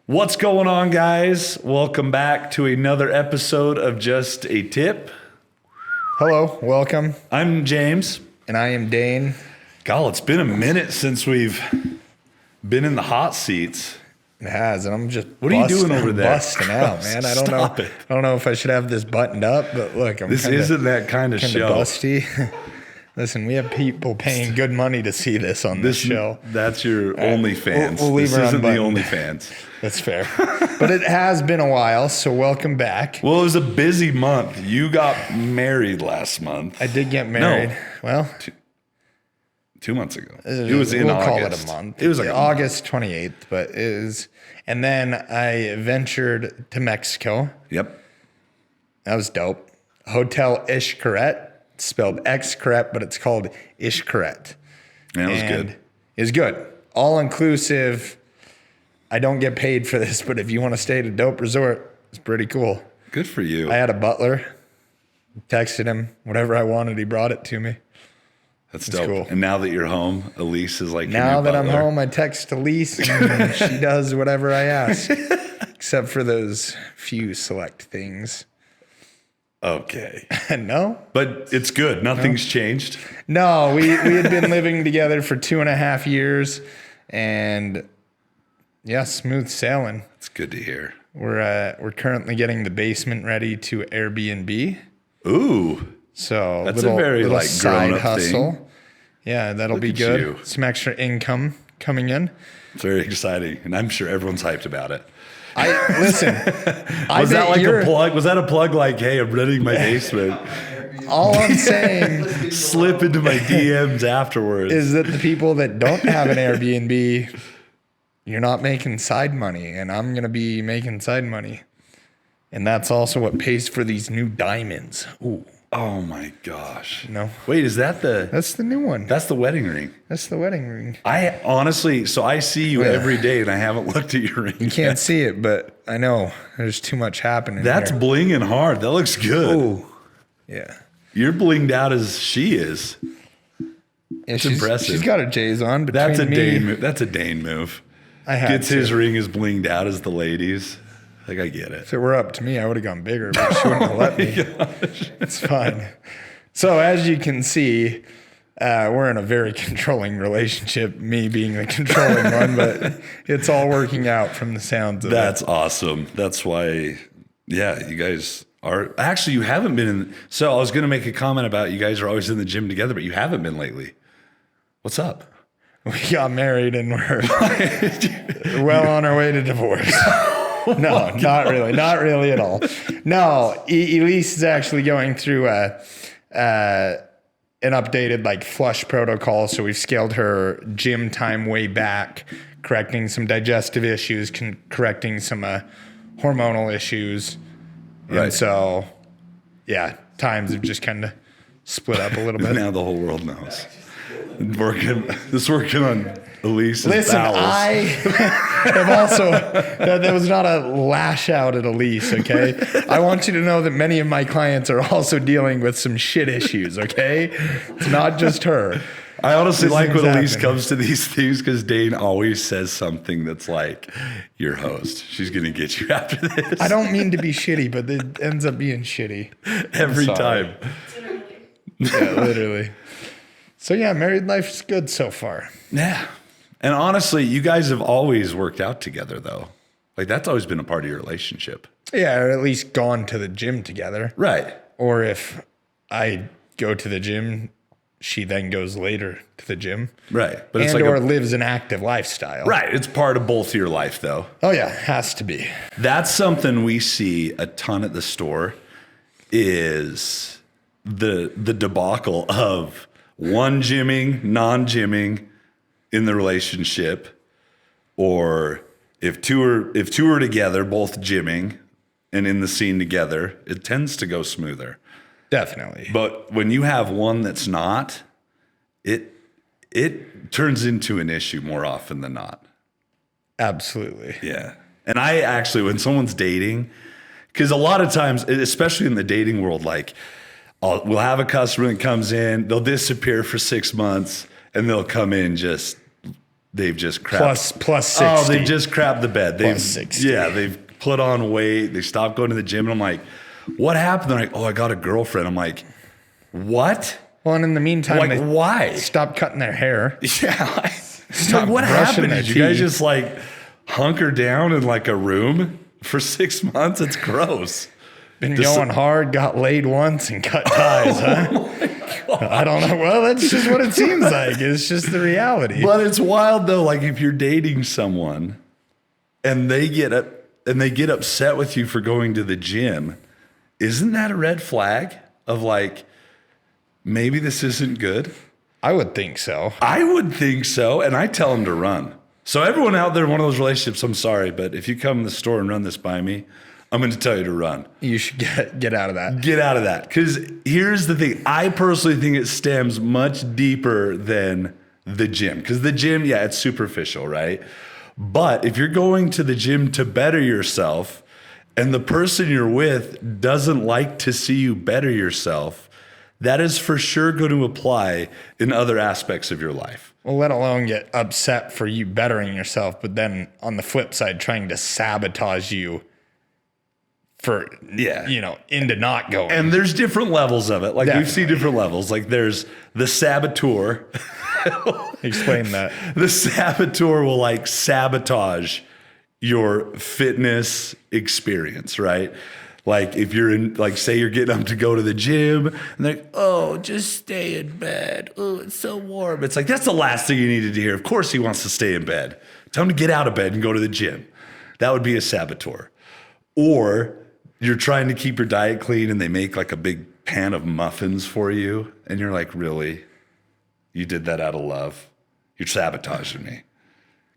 What's going on, guys? Welcome back to another episode of Just a Tip. Hello, welcome. I'm James. And I am Dane. God, it's been a minute since we've been in the hot seats. It has, and I'm just What are you doing over there? Busting out, man. I don't Stop know. it. I don't know if I should have this buttoned up, but look, This isn't that kind of show. busty. Listen, we have people paying good money to see this on this show. That's your OnlyFans. we'll leave this her isn't the unbuttoned. OnlyFans. That's fair. But it has been a while, so welcome back. Well, it was a busy month. You got married last month. I did get married. Well, 2 months ago. It was in we'll August. call it a month. It was like August 28th, but it is. And then I ventured to Mexico. Yep. That was dope. Hotel Xcaret. It's spelled Xcaret, but it's called Xcaret. Yeah, it was good. It was good. All inclusive. I don't get paid for this, but if you want to stay at a dope resort, it's pretty cool. Good for you. I had a butler. Texted him whatever I wanted. He brought it to me. That's It's dope. cool. And now that you're home, Elise is like your Now new that I'm butler. home, I text Elise and she does whatever I ask, except for those few select things. Okay. No? But it's good. Nothing's changed. No, we had been living together for 2.5 years, and yeah, smooth sailing. It's good to hear. We're currently getting the basement ready to Airbnb. Ooh. So That's a very, little like, side grown-up hustle. thing. Yeah, that'll Look be at good. you. Some extra income coming in. It's very exciting. And I'm sure everyone's hyped about it. Listen. Was that like a plug? Was that a plug like, hey, I'm renting my basement? All I'm saying Slip into my DMs afterwards. is that the people that don't have an Airbnb, you're not making side money, and I'm going to be making side money. And that's also what pays for these new diamonds. Ooh. Oh my gosh. No. Wait, is that That's the new one. that's the wedding ring? That's the wedding ring. I honestly, so I see you every day and I haven't looked at your ring. You can't see it, but I know there's too much happening That's here. blinging hard. That looks good. Ooh. Yeah. You're blinged out as she is. Yeah, she's impressive. She's got her J's on. That's a between me, Dane move. That's a Dane move. I had Gets to. his ring as blinged out as the ladies. Like, I get it. If it were up to me, I would have gone bigger, but she wouldn't have let me. It's fine. So as you can see, we're in a very controlling relationship, me being the controlling one, but it's all working out from the sounds of That's awesome. That's why, yeah, you guys are. Actually, you haven't been in. So I was going to make a comment about you guys are always in the gym together, but you haven't been lately. What's up? it. We got married and we're well on our way to divorce. No, not really. Not really at all. No, Elise is actually going through an updated like flush protocol. So we've scaled her gym time way back, correcting some digestive issues, correcting some hormonal issues. Right. And so, yeah, times have just kind of split up a little bit. Now the whole world knows. Working on Elise's Listen, bowels. I have also, that was not a lash out at Elise, okay? I want you to know that many of my clients are also dealing with some shit issues, okay? It's not just her. I honestly These like when things Elise happen. comes to these things because Dane always says something that's like, your host. She's going to get you after this. I don't mean to be shitty, but it ends up being shitty. Every sorry. time. Yeah, literally. So yeah, married life is good so far. Yeah. And honestly, you guys have always worked out together, though. Like, that's always been a part of your relationship. Yeah, or at least gone to the gym together. Right. Or if I go to the gym, she then goes later to the gym. Right. But it's And like or lives an active lifestyle. right. It's part of both of your life, though. Oh yeah, has to be. That's something we see a ton at the store is the debacle of one gymming, non-gymming in the relationship, or if two are together, both gymming and in the scene together, it tends to go smoother. Definitely. But when you have one that's not, it turns into an issue more often than not. Absolutely. Yeah. And I actually, when someone's dating, because a lot of times, especially in the dating world, like we'll have a customer that comes in, they'll disappear for 6 months, and they'll come in just they've just crapped. Plus 60. Oh, they've just crapped the bed. Plus 60. Yeah, they've put on weight. They stopped going to the gym. And I'm like, what happened? They're like, oh, I got a girlfriend. I'm like, what? Well, and in the meantime, Like, they why? stop cutting their hair. Yeah. Stop Like, what brushing happened? their Did you guys teeth. just like hunker down in like a room for 6 months? It's gross. Been Just- going hard, got laid once, and cut ties, huh? I don't know. Well, that's just what it seems like. It's just the reality. But it's wild though. Like if you're dating someone and they get upset with you for going to the gym, isn't that a red flag of like, maybe this isn't good? I would think so. I would think so. And I tell them to run. So everyone out there in one of those relationships, I'm sorry, but if you come in the store and run this by me, I'm going to tell you to run. You should get out of that. Get out of that. Because here's the thing. I personally think it stems much deeper than the gym. Because the gym, yeah, it's superficial, right? But if you're going to the gym to better yourself and the person you're with doesn't like to see you better yourself, that is for sure going to apply in other aspects of your life. Well, let alone get upset for you bettering yourself, but then on the flip side, trying to sabotage you for, into not going. And there's different levels of it. Like Definitely. we've seen different levels. Like there's the saboteur. Explain that. The saboteur will like sabotage your fitness experience, right? Like if you're in, like say you're getting up to go to the gym and they're like, oh, just stay in bed. Oh, it's so warm. It's like, that's the last thing you needed to hear. Of course he wants to stay in bed. Tell him to get out of bed and go to the gym. That would be a saboteur. Or you're trying to keep your diet clean and they make like a big pan of muffins for you. And you're like, really? You did that out of love? You're sabotaging me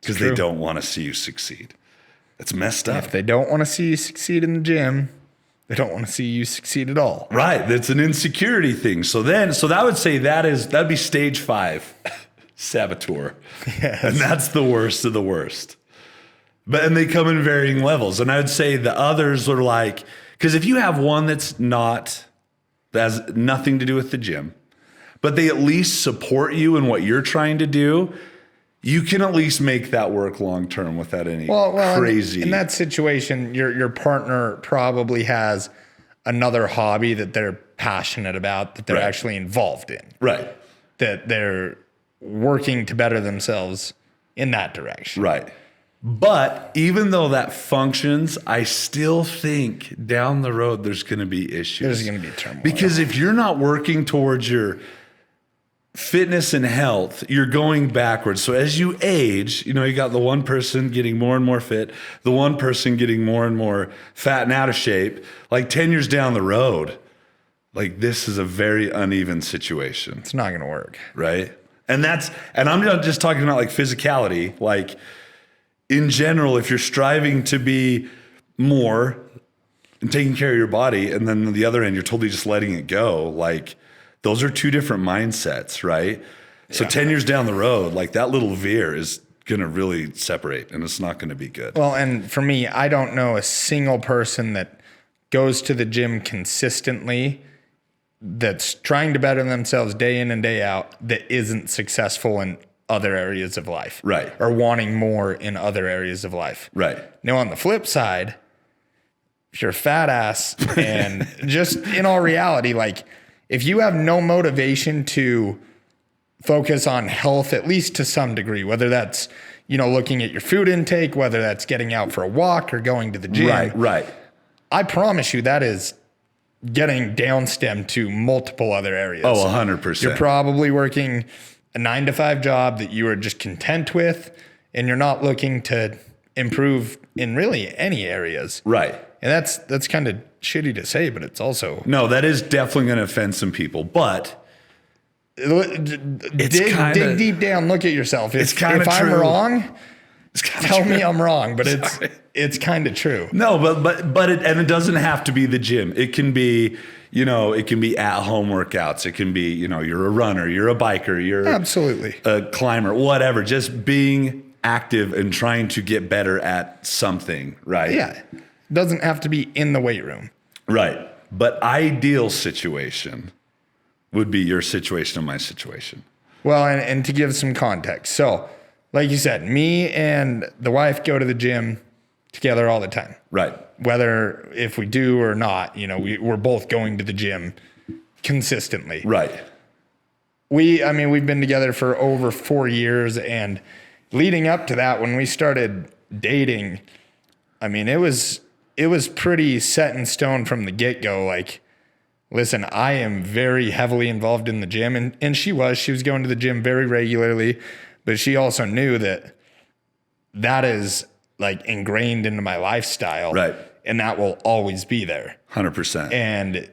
because they don't want to see you succeed. It's messed up. If they don't want to see you succeed in the gym, they don't want to see you succeed at all. Right. That's an insecurity thing. So that would say that'd be stage 5 saboteur. Yes. And that's the worst of the worst. And they come in varying levels. And I would say the others are like, because if you have one that has nothing to do with the gym, but they at least support you in what you're trying to do, you can at least make that work long term without any crazy. In that situation, your partner probably has another hobby that they're passionate about, that they're Right. actually involved in. Right. That they're working to better themselves in that direction. Right. But even though that functions, I still think down the road there's going to be issues. There's going to be turmoil. Because if you're not working towards your fitness and health, you're going backwards. So as you age, you got the one person getting more and more fit, the one person getting more and more fat and out of shape. Like 10 years down the road, like this is a very uneven situation. It's not going to work. Right? And I'm not just talking about like physicality, like in general, if you're striving to be more and taking care of your body, and then on the other end, you're totally just letting it go, like those are two different mindsets, right? So 10 years down the road, like that little veer is going to really separate and it's not going to be good. Well, and for me, I don't know a single person that goes to the gym consistently that's trying to better themselves day in and day out that isn't successful in other areas of life. Right. Or wanting more in other areas of life. Right. Now, on the flip side, if you're a fat ass and just in all reality, like if you have no motivation to focus on health, at least to some degree, whether that's, looking at your food intake, whether that's getting out for a walk or going to the gym. Right. I promise you that is getting downstemmed to multiple other areas. Oh, 100%. You're probably working a 9-to-5 job that you are just content with, and you're not looking to improve in really any areas. Right. And that's kind of shitty to say, but it's also No, that is definitely going to offend some people, but dig deep down, look at yourself. It's kinda if I'm true. wrong, it's kinda tell true. me I'm wrong, but it's kind of true. No, but it doesn't have to be the gym. It can be, it can be at home workouts. It can be, you're a runner, you're a biker, you're Absolutely. a climber, whatever. Just being active and trying to get better at something, right? Yeah. Doesn't have to be in the weight room. Right. But ideal situation would be your situation and my situation. Well, and to give some context. So like you said, me and the wife go to the gym together all the time. Right. Whether if we do or not, we're both going to the gym consistently. Right. We've been together for over 4 years, and leading up to that, when we started dating, it was pretty set in stone from the get-go. Like, listen, I am very heavily involved in the gym, and she was going to the gym very regularly, but she also knew that is like ingrained into my lifestyle. Right. And that will always be there. 100%. And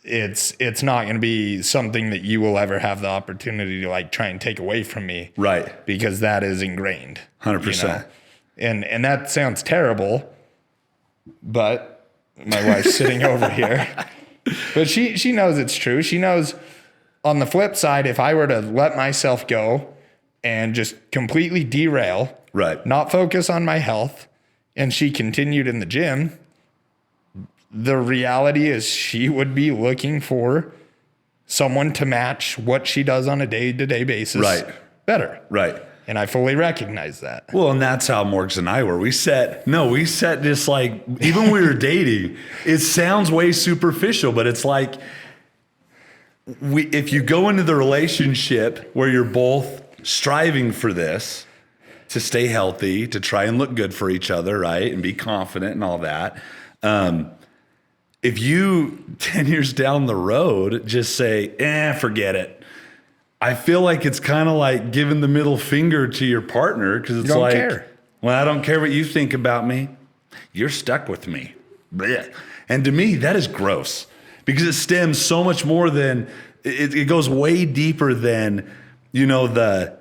it's not going to be something that you will ever have the opportunity to like try and take away from me. Right. Because that is ingrained. 100%. And that sounds terrible, but my wife's sitting over here. But she knows it's true. She knows on the flip side, if I were to let myself go and just completely derail, right, not focus on my health, and she continued in the gym, the reality is she would be looking for someone to match what she does on a day-to-day basis. Right. Better. Right. And I fully recognize that. Well, and that's how Morgs and I were. We set just like, even when we were dating, it sounds way superficial, but it's like, if you go into the relationship where you're both striving for this, to stay healthy, to try and look good for each other, right? And be confident and all that. If you 10 years down the road just say, forget it. I feel like it's kind of like giving the middle finger to your partner, because it's like, care. Well, I don't care what you think about me. You're stuck with me. Blech. And to me, that is gross, because it stems so much more than, it goes way deeper than, you can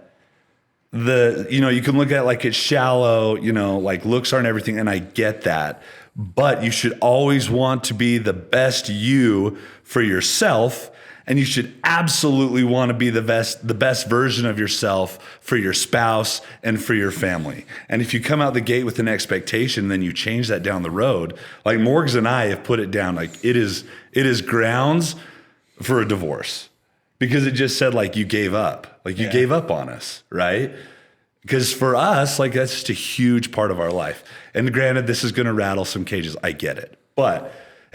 look at it like it's shallow, like looks aren't everything. And I get that, but you should always want to be the best you for yourself. And you should absolutely want to be the best version of yourself for your spouse and for your family. And if you come out the gate with an expectation, then you change that down the road. Like Morgs and I have put it down, like it is grounds for a divorce, because it just said like you gave up, like you gave up on us, right? Because for us, like that's just a huge part of our life. And granted, this is going to rattle some cages. I get it,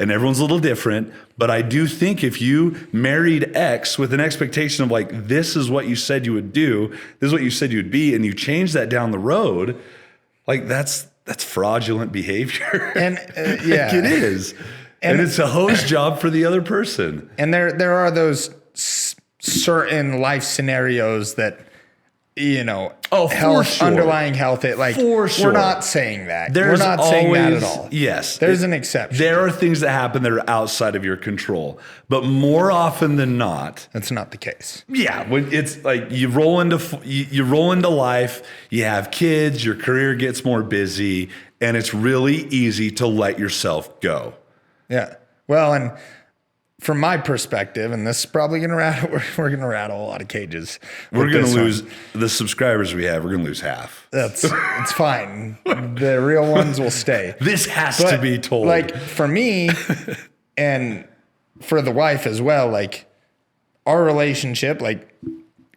and everyone's a little different, but I do think if you married X with an expectation of like, this is what you said you would do, this is what you said you would be, and you change that down the road, like that's fraudulent behavior. And like it is. And it's a host job for the other person. And there are those certain life scenarios that, underlying health, we're not saying that. We're not saying that at all. Yes. There's an exception. There are things that happen that are outside of your control, but more often than not, that's not the case. Yeah. When it's like you roll into life, you have kids, your career gets more busy, and it's really easy to let yourself go. Yeah. Well, and from my perspective, and this is probably going to rattle, we're going to rattle a lot of cages. We're going to lose the subscribers we have. We're going to lose half. It's fine. The real ones will stay. This has to be told. Like for me and for the wife as well, like our relationship, like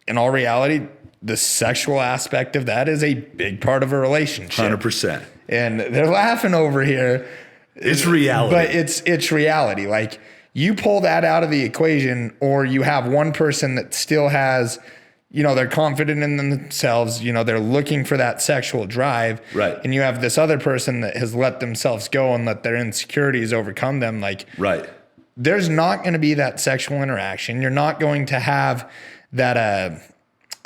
in all reality, the sexual aspect of that is a big part of a relationship. 100%. And they're laughing over here. It's reality. But it's reality. Like, you pull that out of the equation, or you have one person that still has, they're confident in themselves, they're looking for that sexual drive. Right. And you have this other person that has let themselves go and let their insecurities overcome them. Like, right. There's not going to be that sexual interaction. You're not going to have that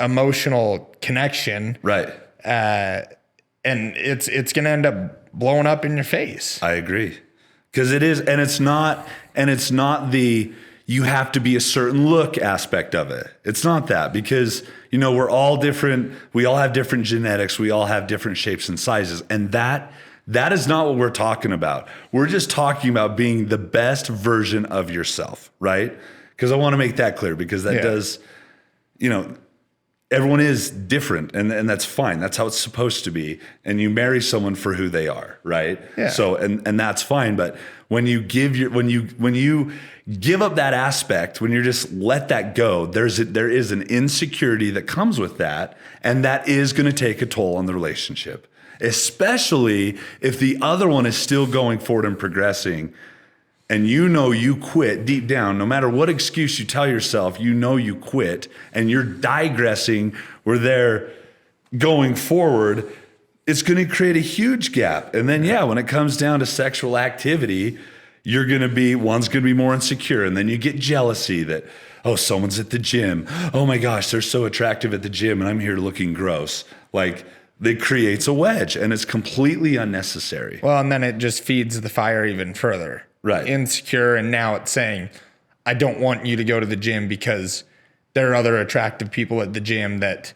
emotional connection. Right. And it's going to end up blowing up in your face. I agree. Because it is, and it's not the you have to be a certain look aspect of it. It's not that, because we're all different. We all have different genetics. We all have different shapes and sizes, and that is not what we're talking about. We're just talking about being the best version of yourself, right? Because I want to make that clear, because that does, everyone is different, and that's fine. That's how it's supposed to be. And you marry someone for who they are, right? Yeah. So and that's fine. But when you give up that aspect, when you just let that go, there is an insecurity that comes with that, and that is going to take a toll on the relationship, especially if the other one is still going forward and progressing. And you quit deep down, no matter what excuse you tell yourself, you quit, and you're digressing where they're going forward, it's going to create a huge gap. And then, when it comes down to sexual activity, one's going to be more insecure. And then you get jealousy that, oh, someone's at the gym. Oh my gosh, they're so attractive at the gym and I'm here looking gross. Like, it creates a wedge, and it's completely unnecessary. Well, and then it just feeds the fire even further. Right. Insecure, and now it's saying, I don't want you to go to the gym because there are other attractive people at the gym that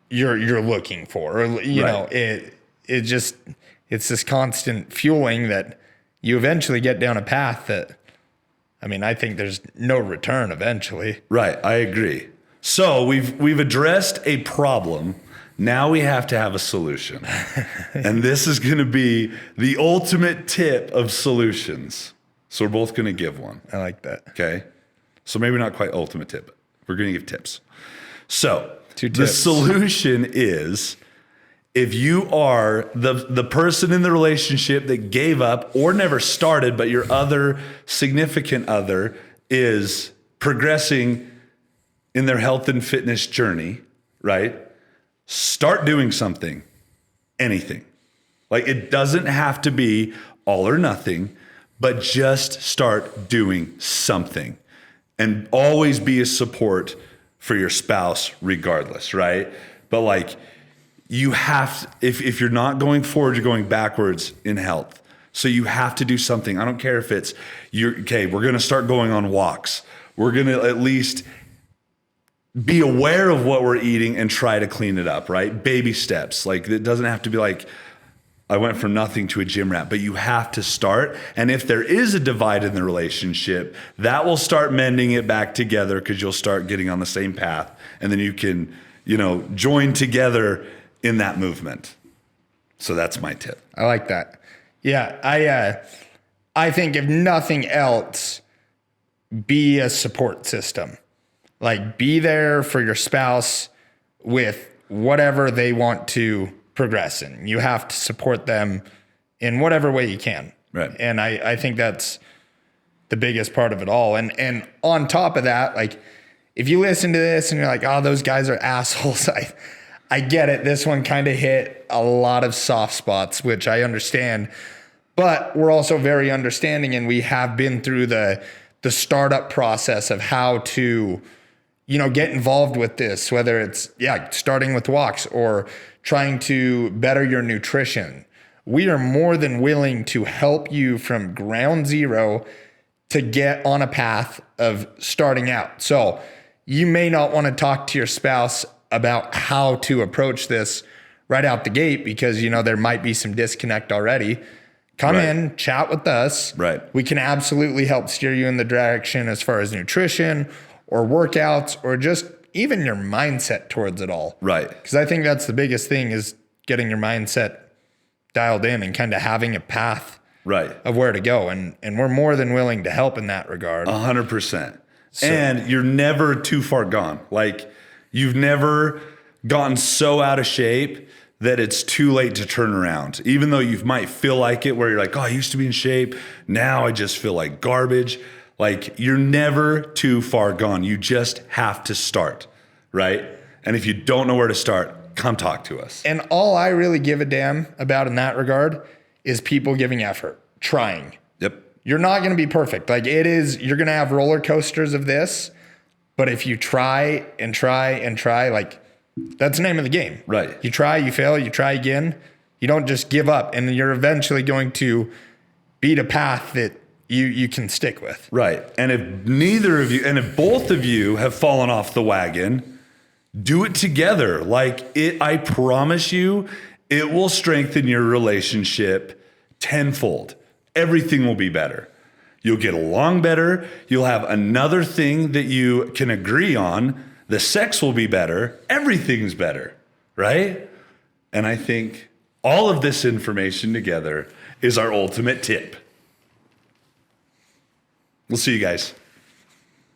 you're looking for. Or, you know, it's this constant fueling that you eventually get down a path that, I mean, I think there's no return eventually. Right, I agree. So we've addressed a problem. Now we have to have a solution. And this is going to be the ultimate tip of solutions. So we're both going to give one. I like that. Okay. So maybe not quite ultimate tip, but we're going to give tips. So 2 the tips. solution is, if you are the person in the relationship that gave up or never started, but your other significant other is progressing in their health and fitness journey, right? Start doing something, anything. Like, it doesn't have to be all or nothing, but just start doing something, and always be a support for your spouse regardless, right? But like, you have, if you're not going forward, you're going backwards in health. So you have to do something. I don't care if it's, we're going to start going on walks. We're going to at least be aware of what we're eating and try to clean it up, right? Baby steps. Like, it doesn't have to be like, I went from nothing to a gym rat, but you have to start. And if there is a divide in the relationship, that will start mending it back together, because you'll start getting on the same path. And then you can, join together in that movement. So that's my tip. I like that. Yeah, I think if nothing else, be a support system. Like, be there for your spouse with whatever they want to progress in. You have to support them in whatever way you can. Right. And I think that's the biggest part of it all. And on top of that, like, if you listen to this and you're like, oh, those guys are assholes, I get it. This one kind of hit a lot of soft spots, which I understand. But we're also very understanding, and we have been through the startup process of how to, get involved with this, whether it's, starting with walks or trying to better your nutrition. We are more than willing to help you from ground zero to get on a path of starting out. So you may not want to talk to your spouse about how to approach this right out the gate, because, there might be some disconnect already. Come in, chat with us. Right. We can absolutely help steer you in the direction as far as nutrition or workouts, or just even your mindset towards it all. Right. Because I think that's the biggest thing, is getting your mindset dialed in and kind of having a path of where to go. And we're more than willing to help in that regard. 100%. And you're never too far gone. Like, you've never gotten so out of shape that it's too late to turn around. Even though you might feel like it, where you're like, oh, I used to be in shape, now I just feel like garbage. Like, you're never too far gone. You just have to start, right? And if you don't know where to start, come talk to us. And all I really give a damn about in that regard is people giving effort, trying. Yep. You're not going to be perfect. Like, you're going to have roller coasters of this, but if you try and try and try, like, that's the name of the game. Right. You try, you fail, you try again. You don't just give up, and you're eventually going to beat a path that you can stick with. Right. And if both of you have fallen off the wagon, do it together. Like, I promise you, it will strengthen your relationship tenfold. Everything will be better. You'll get along better. You'll have another thing that you can agree on The sex will be better. Everything's better, right? And I think all of this information together is our ultimate tip. We'll see you guys.